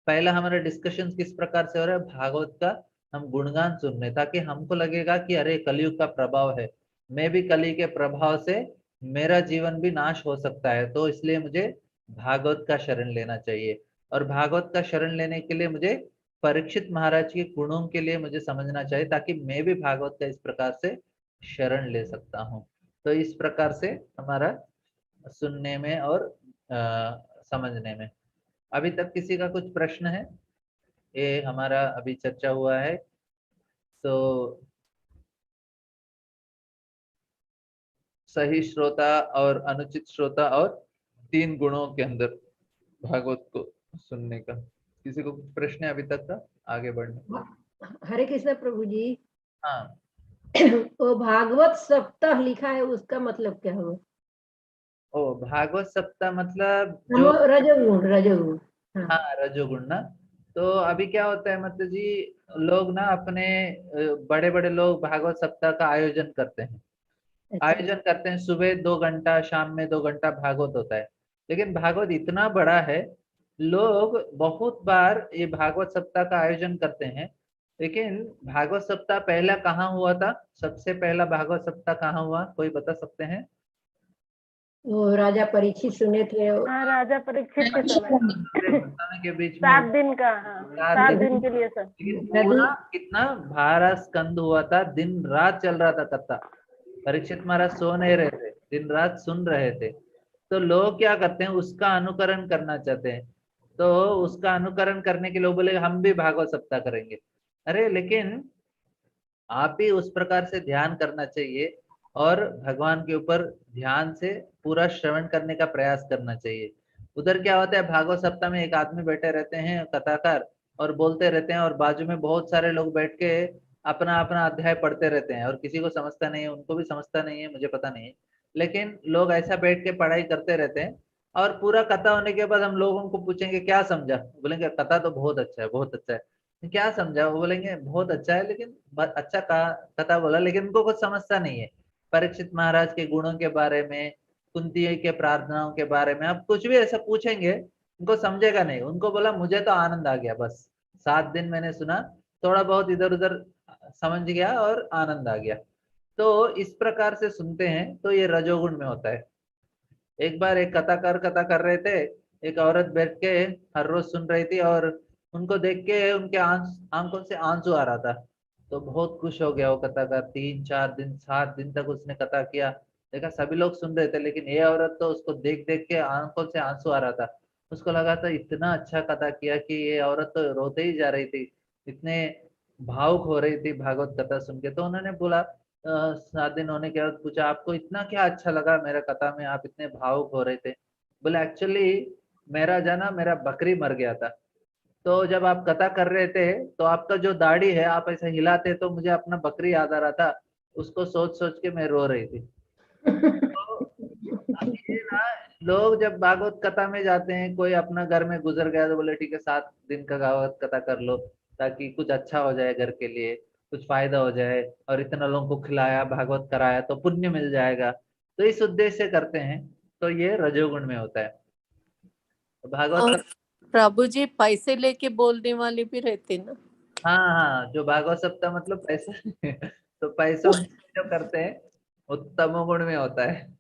पहला हमारा डिस्कशन किस प्रकार से हो रहा है, भागवत का हम गुणगान सुन रहे, ताकि हमको लगेगा कि अरे कलयुग का प्रभाव है, मैं भी कली के प्रभाव से मेरा जीवन भी नाश हो सकता है, तो इसलिए मुझे भागवत का शरण लेना चाहिए। और भागवत का शरण लेने के लिए मुझे परीक्षित महाराज के गुणों के लिए मुझे समझना चाहिए, ताकि मैं भी भागवत का इस प्रकार से शरण ले सकता हूँ। तो इस प्रकार से हमारा सुनने में और समझने में। अभी तक किसी का कुछ प्रश्न है, ये हमारा अभी चर्चा हुआ है। तो सही श्रोता और अनुचित श्रोता और 3 गुणों के अंदर भागवत को सुनने का, किसी को कुछ प्रश्न है अभी तक का आगे बढ़ने का? हरे कृष्ण प्रभु जी। हाँ, वो भागवत सप्ताह लिखा है, उसका मतलब क्या हुआ? ओ भागवत सप्ताह मतलब जो, रजोगुण रजोगुण। हाँ। हाँ रजोगुण ना। तो अभी क्या होता है मतलब जी, लोग ना अपने बड़े बड़े लोग भागवत सप्ताह का आयोजन करते हैं, अच्छा। आयोजन करते हैं, सुबह 2 घंटा, शाम में 2 घंटा भागवत होता है। लेकिन भागवत इतना बड़ा है, लोग बहुत बार ये भागवत सप्ताह का आयोजन करते हैं। लेकिन भागवत सप्ताह पहला कहाँ हुआ था? सबसे पहला भागवत सप्ताह कहाँ हुआ, कोई बता सकते हैं? वो राजा परीक्षित सुने थे हाँ, राजा परीक्षित के समय गोताना के बीच में 7 दिन का, हाँ 7 7 दिन। दिन के लिए सर। लेकिन नदी। पूरा कितना 12 स्कंद हुआ था, दिन रात चल रहा था कथा। परीक्षित महाराज सो नहीं रहे थे, दिन रात सुन रहे थे। तो लोग क्या करते हैं, उसका अनुकरण करना चाहते हैं। तो उसका अनुकरण करने के लोग बोले हम भी भागवत सप्ताह करेंगे। अरे लेकिन आप भी उस प्रकार से ध्यान करना चाहिए और भगवान के ऊपर ध्यान से पूरा श्रवण करने का प्रयास करना चाहिए। उधर क्या होता है, भागवत सप्ताह में एक आदमी बैठे रहते हैं कथाकार, और बोलते रहते हैं, और बाजू में बहुत सारे लोग बैठ के अपना अपना अध्याय पढ़ते रहते हैं, और किसी को समझता नहीं है, उनको भी समझता नहीं है, मुझे पता नहीं है। लेकिन लोग ऐसा बैठ के पढ़ाई करते रहते हैं, और पूरा कथा होने के बाद हम लोगों को पूछेंगे क्या समझा, बोलेंगे कथा तो बहुत अच्छा है, बहुत अच्छा है। क्या समझा, वो बोलेंगे बहुत अच्छा है, लेकिन अच्छा कथा बोला, लेकिन उनको कुछ समझता नहीं है। परीक्षित महाराज के गुणों के बारे में, कुंती के प्रार्थनाओं के बारे में आप कुछ भी ऐसा पूछेंगे, उनको समझेगा नहीं। उनको बोला मुझे तो आनंद आ गया, बस 7 दिन मैंने सुना, थोड़ा बहुत इधर उधर समझ गया और आनंद आ गया। तो इस प्रकार से सुनते हैं, तो ये रजोगुण में होता है। एक बार एक कथाकार कथा कर रहे थे, एक औरत बैठ के हर रोज सुन रही थी, और उनको देख के उनके आंखों से आंसू आ रहा था। तो बहुत खुश हो गया वो कथाकार, 3 4 दिन 7 दिन तक उसने कथा किया। देखा सभी लोग सुन रहे थे, लेकिन ये औरत तो उसको देख देख के आंखों से आंसू आ रहा था। उसको लगा था इतना अच्छा कथा किया कि ये औरत तो रोते ही जा रही थी, इतने भावुक हो रही थी भागवत कथा सुन के। तो उन्होंने बोला 7 दिन होने के बाद पूछा आपको इतना क्या अच्छा लगा मेरा कथा में, आप इतने भावुक हो रहे थे? बोले एक्चुअली मेरा बकरी मर गया था। तो जब आप कथा कर रहे थे तो आपका जो दाढ़ी है आप ऐसे हिलाते, तो मुझे अपना बकरी याद आ रहा था, उसको सोच सोच के मैं रो रही थी। तो ये ना, लोग जब भागवत कथा में जाते हैं, कोई अपना घर में गुजर गया तो बोले ठीक है 7 दिन का भागवत कथा कर लो, ताकि कुछ अच्छा हो जाए घर के लिए, कुछ फायदा हो जाए, और इतना लोगों को खिलाया भागवत कराया तो पुण्य मिल जाएगा। तो इस उद्देश्य से करते हैं। तो ये रजोगुण में होता है। तो भागवत और प्रभु जी पैसे लेके बोलने वाले भी रहते ना। हाँ हाँ, जो भागवत सप्ताह मतलब पैसा तो पैसों के लिए जो करते हैं वो तमोगुण में होता है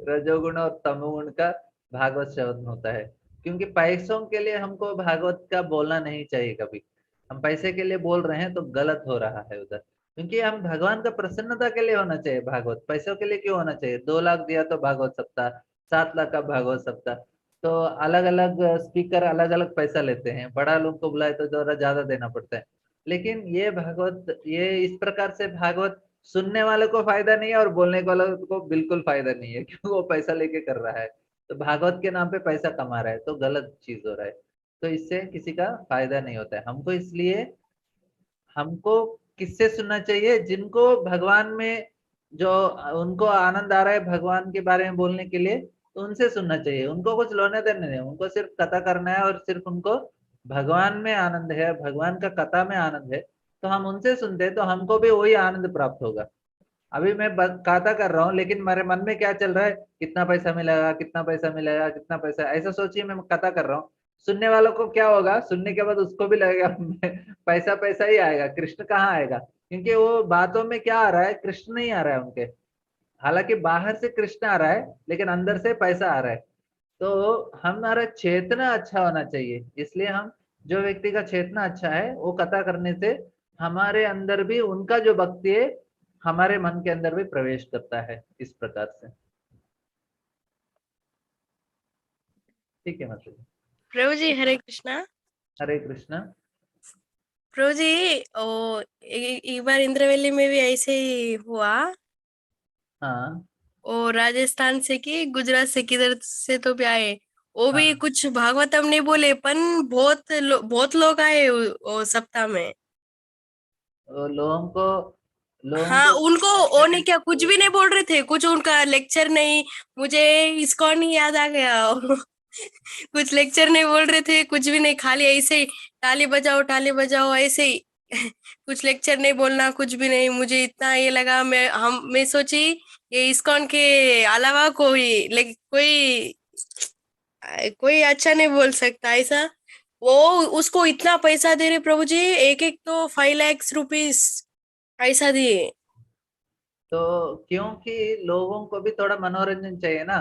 रजोगुण और तमोगुण का भागवत श्रवण होता है। क्योंकि पैसों के लिए हमको भागवत का बोलना नहीं चाहिए कभी। हम पैसे के लिए बोल रहे हैं तो गलत हो रहा है उधर। क्योंकि हम भगवान का प्रसन्नता के लिए होना चाहिए भागवत, पैसों के लिए क्यों होना चाहिए? 2 लाख दिया तो भागवत सप्ताह, 7 लाख का भागवत सप्ताह। तो अलग अलग स्पीकर अलग अलग पैसा लेते हैं, बड़ा लोग को बुलाए तो जरा ज्यादा देना पड़ता है। लेकिन ये भागवत, ये इस प्रकार से भागवत सुनने वाले को फायदा नहीं है, और बोलने वाले को बिल्कुल फायदा नहीं है, क्योंकि वो पैसा लेके कर रहा है। तो भागवत के नाम पे पैसा कमा रहा है, तो गलत चीज हो रहा है। तो इससे किसी का फायदा नहीं होता है हमको। इसलिए हमको किससे सुनना चाहिए? जिनको भगवान में जो उनको आनंद आ रहा है भगवान के बारे में बोलने के लिए, तो उनसे सुनना चाहिए। उनको कुछ लेने देने नहीं, उनको सिर्फ कथा करना है, और सिर्फ उनको भगवान में आनंद है, भगवान का कथा में आनंद है, तो हम उनसे सुनते हैं तो हमको भी वही आनंद प्राप्त होगा। अभी मैं कथा कर रहा हूँ, लेकिन मेरे मन में क्या चल रहा है, कितना पैसा मिलेगा, कितना पैसा मिलेगा, कितना पैसा, ऐसा सोचिए मैं कथा कर रहा हूँ। सुनने वालों को क्या होगा, सुनने के बाद उसको भी लगेगा पैसा पैसा ही आएगा, कृष्ण कहाँ आएगा? क्योंकि वो बातों में क्या आ रहा है, कृष्ण नहीं आ रहा है उनके। हालांकि बाहर से कृष्ण आ रहा है, लेकिन अंदर से पैसा आ रहा है। तो हमारा चेतना अच्छा होना चाहिए। इसलिए हम, जो व्यक्ति का चेतना अच्छा है, वो कथा करने से हमारे अंदर भी उनका जो भक्ति है हमारे मन के अंदर भी प्रवेश करता है, इस प्रकार से। ठीक है मतलब। प्रभु जी हरे कृष्णा। हरे कृष्णा। प्रभु जी एक बार इंद्रवेली में भी ऐसे ही हुआ। हाँ वो राजस्थान से कि गुजरात से किधर से तो भी आए, वो भी हाँ, कुछ भागवतम नहीं बोले, पर बहुत लोग आए वो सप्ताह में। तो लोगों हाँ, को उनको वो ने क्या कुछ भी नहीं बोल रहे थे, कुछ उनका लेक्चर नहीं। मुझे इस्कॉन ही याद आ गया कुछ लेक्चर नहीं बोल रहे थे, कुछ भी नहीं, खाली ऐसे ही ताली बजाओ ऐसे ही कुछ लेक्चर नहीं बोलना, कुछ भी नहीं। मुझे इतना ये लगा, मैं सोची ये इस्कॉन के अलावा कोई अच्छा नहीं बोल सकता ऐसा। वो उसको इतना पैसा दे रहे प्रभु जी, एक एक तो 5 लाख रुपीस ऐसा दिए। तो क्योंकि लोगों को भी थोड़ा मनोरंजन चाहिए ना,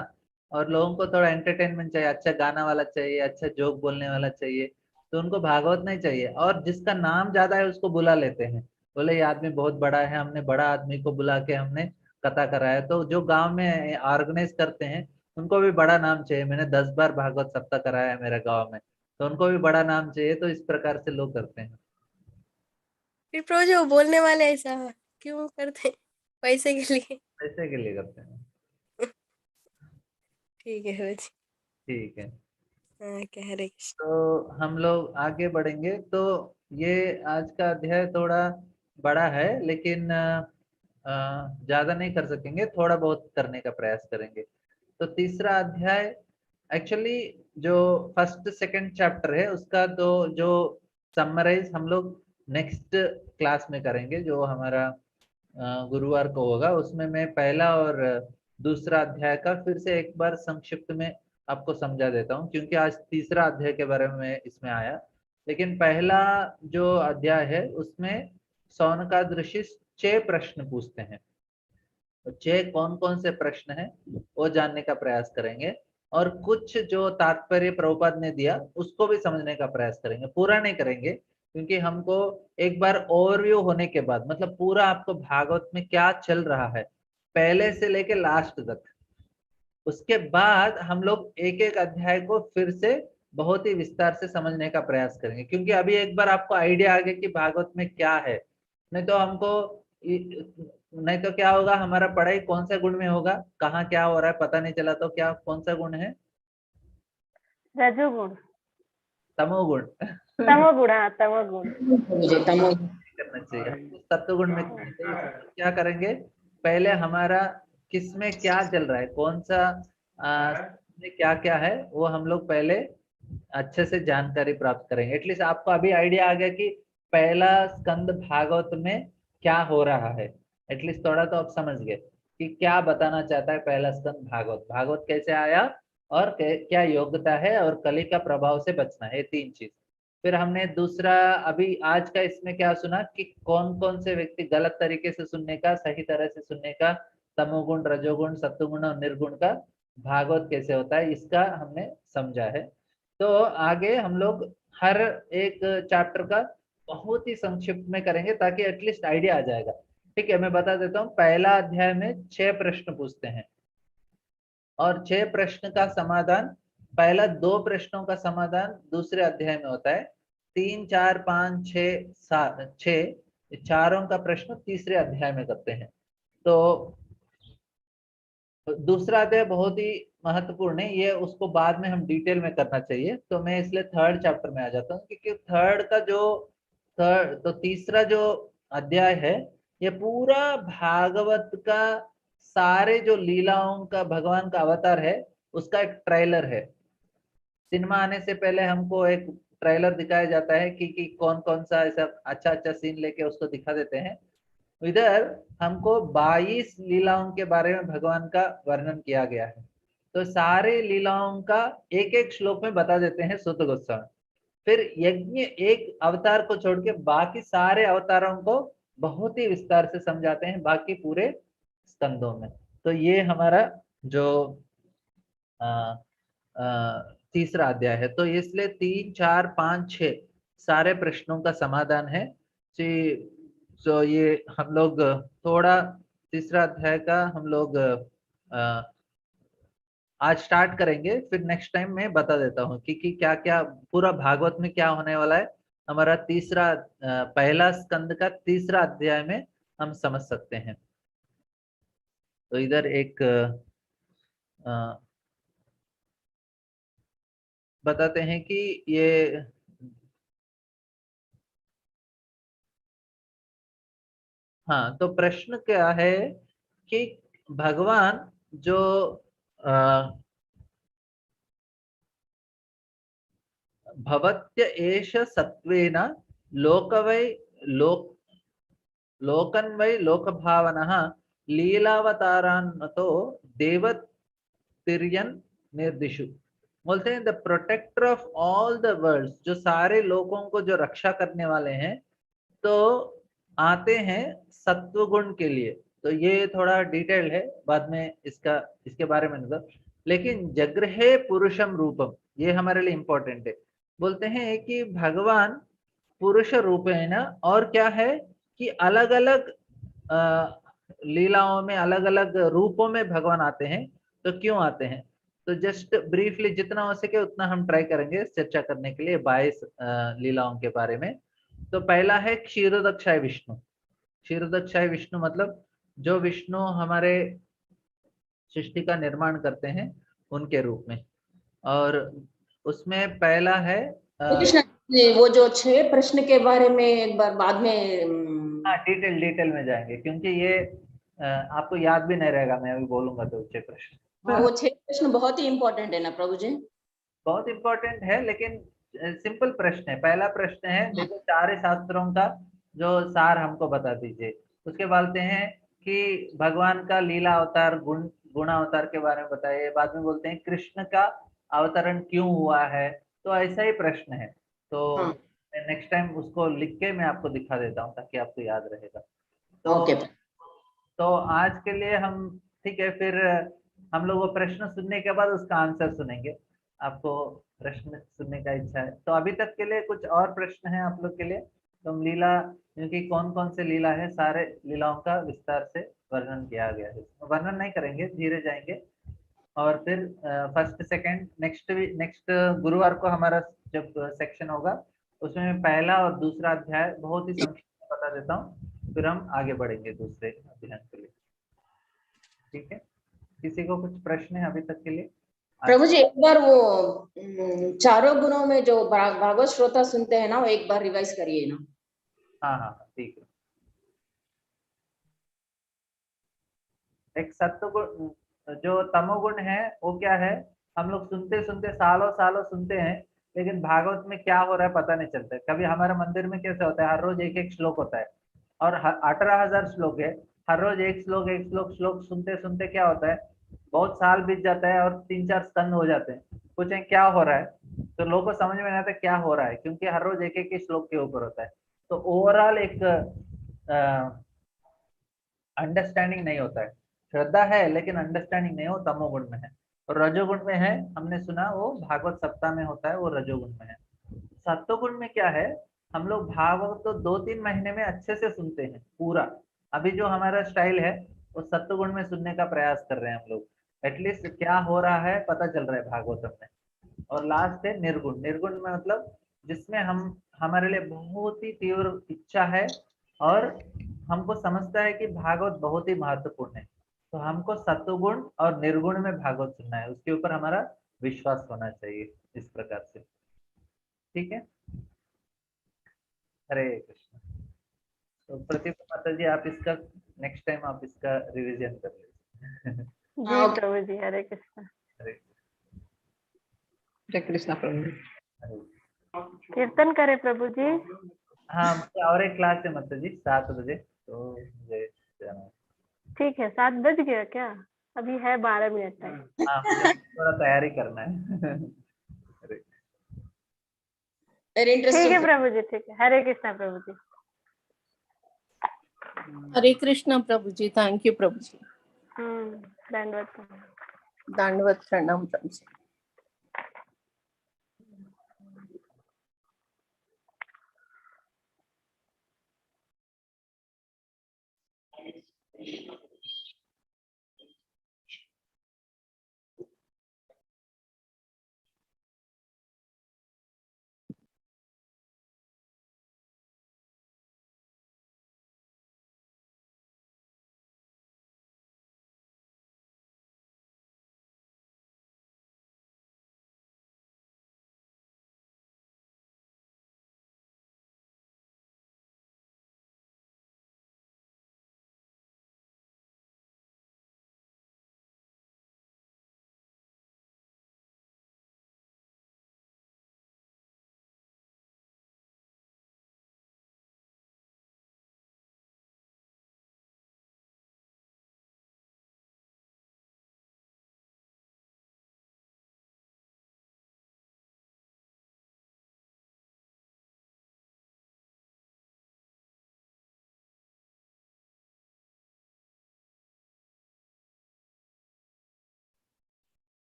और लोगों को थोड़ा एंटरटेनमेंट चाहिए, अच्छा गाना वाला चाहिए, अच्छा जोक बोलने वाला चाहिए। तो उनको भागवत नहीं चाहिए, और जिसका नाम ज्यादा है उसको बुला लेते हैं। बोले ये आदमी बहुत बड़ा है, हमने बड़ा आदमी को बुला के हमने कथा कराया। तो जो गांव में ऑर्गेनाइज करते हैं उनको भी बड़ा नाम चाहिए, मैंने 10 बार भागवत सप्ताह कराया है मेरे गाँव में, तो उनको भी बड़ा नाम चाहिए। तो इस प्रकार से लोग करते हैं। फिर प्रभु जी वो बोलने वाले ऐसा क्यों करते? पैसे के लिए। पैसे के लिए करते हैं। ठीक है प्रभु जी। ठीक है, हाँ, कह रहे। तो हम लोग आगे बढ़ेंगे। तो ये आज का अध्याय थोड़ा बड़ा है, लेकिन ज्यादा नहीं कर सकेंगे, थोड़ा बहुत करने का प्रयास करेंगे। तो तीसरा अध्याय एक्चुअली जो फर्स्ट सेकंड चैप्टर है उसका तो जो समराइज हम लोग नेक्स्ट क्लास में करेंगे, जो हमारा गुरुवार को होगा। उसमें मैं पहला और दूसरा अध्याय का फिर से एक बार संक्षिप्त में आपको समझा देता हूँ, क्योंकि आज तीसरा अध्याय के बारे में इसमें आया। लेकिन पहला जो अध्याय है उसमें शौनकाद ऋषि 6 प्रश्न पूछते हैं। तो 6 कौन कौन से प्रश्न हैं वो जानने का प्रयास करेंगे, और कुछ जो तात्पर्य प्रभुपाद ने दिया उसको भी समझने का प्रयास करेंगे। पूरा नहीं करेंगे, क्योंकि हमको एक बार ओवरव्यू होने के बाद, मतलब पूरा आपको भागवत में क्या चल रहा है पहले से लेके लास्ट तक, उसके बाद हम लोग एक एक अध्याय को फिर से बहुत ही विस्तार से समझने का प्रयास करेंगे। क्योंकि अभी एक बार आपको आइडिया आ गया कि भागवत में क्या है, नहीं तो हमको नहीं तो क्या होगा, हमारा पढ़ाई कौन सा गुण में होगा, कहाँ क्या हो रहा है पता नहीं चला, तो क्या कौन सा गुण है? रजोगुण, तमोगुण। तमोगुण, हाँ तमोगुण। करना चाहिए हमको, सत्वगुण में करना चाहिए। क्या करेंगे, पहले हमारा किसमें क्या चल रहा है, कौन सा में क्या क्या है, वो हम लोग पहले अच्छे से जानकारी प्राप्त करेंगे। एटलीस्ट आपको अभी आइडिया आ गया कि पहला स्कंद भागवत में क्या हो रहा है। एटलीस्ट थोड़ा तो आप समझ गए कि क्या बताना चाहता है पहला स्कंद भागवत, भागवत कैसे आया और क्या योग्यता है, और कली का प्रभाव से बचना है, 3 चीज। फिर हमने दूसरा अभी आज का इसमें क्या सुना कि कौन कौन से व्यक्ति गलत तरीके से सुनने का, सही तरह से सुनने का, तमोगुण, रजोगुण, सत्वगुण और निर्गुण का भागवत कैसे होता है, इसका हमने समझा है। तो आगे हम लोग हर एक चैप्टर का बहुत ही संक्षिप्त में करेंगे, ताकि एटलीस्ट आइडिया आ जाएगा। ठीक है, मैं बता देता हूँ। पहला अध्याय में 6 प्रश्न पूछते हैं, और 6 प्रश्न का समाधान, पहला 2 प्रश्नों का समाधान दूसरे अध्याय में होता है। 3, 4, 5, 6, 7, 6 चारों का प्रश्न तीसरे अध्याय में करते हैं। तो दूसरा अध्याय बहुत ही महत्वपूर्ण है, ये उसको बाद में हम डिटेल में करना चाहिए। तो मैं इसलिए थर्ड चैप्टर में आ जाता हूँ, क्योंकि थर्ड तो तीसरा जो अध्याय है ये पूरा भागवत का सारे जो लीलाओं का, भगवान का अवतार है उसका एक ट्रेलर है। सिनेमा आने से पहले हमको एक ट्रेलर दिखाया जाता है कि कौन कौन सा ऐसा अच्छा अच्छा सीन लेके उसको दिखा देते हैं। इधर हमको 22 लीलाओं के बारे में भगवान का वर्णन किया गया है। तो सारे लीलाओं का एक एक श्लोक में बता देते हैं सूत गोस्वामी। फिर यज्ञ एक अवतार को छोड़ के बाकी सारे अवतारों को बहुत ही विस्तार से समझाते हैं बाकी पूरे स्कंदों में। तो ये हमारा जो तीसरा अध्याय है। तो इसलिए 3, 4, 5, 6 सारे प्रश्नों का समाधान है। तो ये हम लोग थोड़ा तीसरा अध्याय का हम लोग आज स्टार्ट करेंगे, फिर नेक्स्ट टाइम मैं बता देता हूँ कि क्या क्या पूरा भागवत में क्या होने वाला है। हमारा तीसरा पहला स्कंद का तीसरा अध्याय में हम समझ सकते हैं। तो इधर एक बताते हैं कि ये हाँ, तो प्रश्न क्या है कि भगवान जो भवत्य एष सत्वेन लोकवै लोक लोकन्वै लोकभावनः लीलावतारान तो देवतिर्यन निर्दिशु, बोलते हैं the protector of all the worlds, जो सारे लोगों को जो रक्षा करने वाले हैं, तो आते हैं सत्वगुण के लिए। तो ये थोड़ा डिटेल है, बाद में इसके बारे में मतलब, लेकिन जगृहे पुरुषम रूपम, ये हमारे लिए इंपॉर्टेंट है। बोलते हैं कि भगवान पुरुष रूप है ना, और क्या है कि अलग अलग लीलाओं में, अलग अलग रूपों में भगवान आते हैं। तो क्यों आते हैं, तो जस्ट ब्रीफली जितना हो सके उतना हम ट्राई करेंगे चर्चा करने के लिए 22 लीलाओं के बारे में। तो पहला है क्षीरोदक्षाय विष्णु। क्षीरोदक्षाय विष्णु मतलब जो विष्णु हमारे सृष्टि का निर्माण करते हैं उनके रूप में। और उसमें पहला है कृष्ण जी, वो जो 6 प्रश्न के बारे में एक बार बाद में डिटेल में जाएंगे, क्योंकि ये आपको याद भी नहीं रहेगा, मैं अभी बोलूंगा तो 6 प्रश्न। हाँ, वो 6 प्रश्न बहुत ही इम्पोर्टेंट है ना प्रभु जी। बहुत इंपॉर्टेंट है, लेकिन सिंपल प्रश्न है। पहला प्रश्न है, देखो चार शास्त्रों का जो सार हमको बता दीजिए। उसके बोलते हैं कि भगवान का लीला अवतार, गुण अवतार के बारे में बताइए। बाद में बोलते हैं कृष्ण का अवतरण क्यों हुआ है। तो ऐसा ही प्रश्न है। तो नेक्स्ट टाइम उसको लिख के मैं आपको दिखा देता हूँ ताकि आपको याद रहेगा। तो आज के लिए हम ठीक है, फिर हम लोग वो प्रश्न सुनने के बाद उसका आंसर सुनेंगे। आपको प्रश्न सुनने का इच्छा है तो अभी तक के लिए कुछ और प्रश्न है आप लोग के लिए? तो हम लीला, क्योंकि कौन कौन से लीला है, सारे लीलाओं का विस्तार से वर्णन किया गया है। वर्णन नहीं करेंगे, धीरे जाएंगे। और फिर फर्स्ट सेकंड नेक्स्ट गुरुवार को हमारा जब सेक्शन होगा, उसमें पहला और दूसरा अध्याय बहुत ही संक्षिप्त में बता देता हूँ, फिर हम आगे बढ़ेंगे दूसरे अध्ययन के लिए। ठीक है, किसी को कुछ प्रश्न है अभी तक के लिए? प्रभु जी एक बार वो चारों गुणों में जो भागवत श्रोता सुनते हैं ना, वो एक बार रिवाइज करिए ना। हाँ हाँ ठीक है। एक सत्वगुण, जो तमोगुण है वो क्या है, हम लोग सुनते सुनते सालों सालों सुनते हैं, लेकिन भागवत में क्या हो रहा है पता नहीं चलता है। कभी हमारे मंदिर में कैसे होता है, हर रोज एक एक श्लोक होता है और 18,000 श्लोक है। हर रोज एक श्लोक सुनते सुनते क्या होता है, बहुत साल बीत जाता है और 3-4 स्कंद हो जाते हैं। पूछें क्या हो रहा है, तो लोगों को समझ में नहीं आता क्या हो रहा है, क्योंकि हर रोज एक एक श्लोक के ऊपर होता है। तो ओवरऑल एक अंडरस्टैंडिंग नहीं होता है। श्रद्धा है लेकिन अंडरस्टैंडिंग नहीं हो, तमोगुण में है। और रजोगुण में है, हमने सुना वो भागवत सप्ताह में होता है, वो रजोगुण में है। सत्वगुण में क्या है, हम लोग भागवत तो 2-3 महीने में अच्छे से सुनते हैं पूरा। अभी जो हमारा स्टाइल है वो सत्वगुण में सुनने का प्रयास कर रहे हैं हम लोग, एटलीस्ट क्या हो रहा है पता चल रहा है भागवतम में। और लास्ट है निर्गुण। निर्गुण में मतलब जिसमें हम, हमारे लिए बहुत ही तीव्र इच्छा है और हमको समझता है कि भागवत बहुत ही महत्वपूर्ण है, तो हमको सत्वगुण और निर्गुण में भागवत सुनना है, उसके ऊपर हमारा विश्वास होना चाहिए, इस प्रकार से। ठीक है, हरे कृष्ण। तो प्रतिभा माता जी, आप इसका नेक्स्ट टाइम आप इसका रिवीजन कर लीजिए। जी प्रभु जी, हरे कृष्ण। हरे कृष्णा प्रभु जी। कीर्तन करे प्रभु जी। हाँ, मुझे और एक क्लास है माता जी 7 बजे, तो मुझे जाना है। ठीक है, 7 बज गया क्या? अभी है 12 मिनट तक। हाँ, मुझे थोड़ा तैयारी करना है। वेरी ठीक है इंटरेस्टिंग। प्रभु जी, ठीक है। हरे कृष्णा प्रभु जी। हरे कृष्णा प्रभु जी। थैंक यू प्रभु जी। दंडवत। दंडवत प्रणाम प्रभु जी।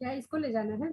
क्या इसको ले जाना है?